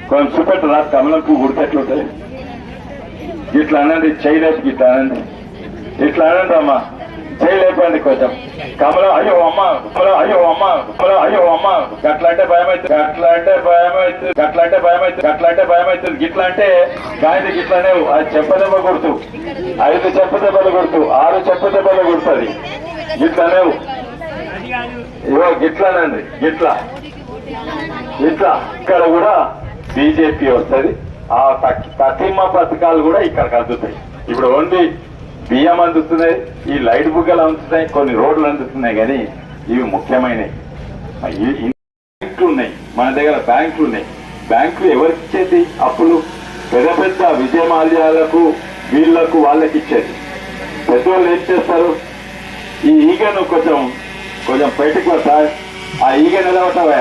కొంచెం చూపెట్టరా కమలం పువ్వు ఉడికెట్లుంటుంది ఇట్లా అనండి చేయలేదు ఇట్లా అనండి ఇట్లా అనండి అమ్మా చేయలేపండి కొంచెం కమలం అయ్యో అమ్మ అయ్యో అమ్మ అయ్యో అమ్మ గట్లా అంటే భయం అవుతుంది గట్లా అంటే భయం అవుతుంది గట్లా అంటే భయం అవుతుంది గట్లా అంటే భయం అవుతుంది గిట్లా అంటే గాయని గిట్లనే అది చెప్పదెబ్బ గుర్తు 5 చెప్పదెబ్బలు గుర్తు 6 చెప్పదెబ్బలు గుర్తుంది గిట్లనే ఇవో గిట్లానండి గిట్లా ఇట్లా ఇక్కడ కూడా బీజేపీ వస్తుంది ఆ తతిమ పథకాలు కూడా ఇక్కడికి అందుతాయి ఇప్పుడు ఓన్లీ బియ్యం అందుతున్నాయి ఈ లైట్ బుగ్గలు అందుతున్నాయి కొన్ని రోడ్లు అందుతున్నాయి కానీ ఇవి ముఖ్యమైనవి బ్యాంకులు ఉన్నాయి మన దగ్గర బ్యాంకులు ఉన్నాయి బ్యాంకులు ఎవరికి ఇచ్చేది అప్పులు పెద్ద పెద్ద విజయమాల్యాలకు వీళ్లకు వాళ్ళకి ఇచ్చేది పెద్దవాళ్ళు ఏం చేస్తారు ఈ ఈగను కొంచెం బయటకు వస్తా ఆ ఈగ నిలబడతావా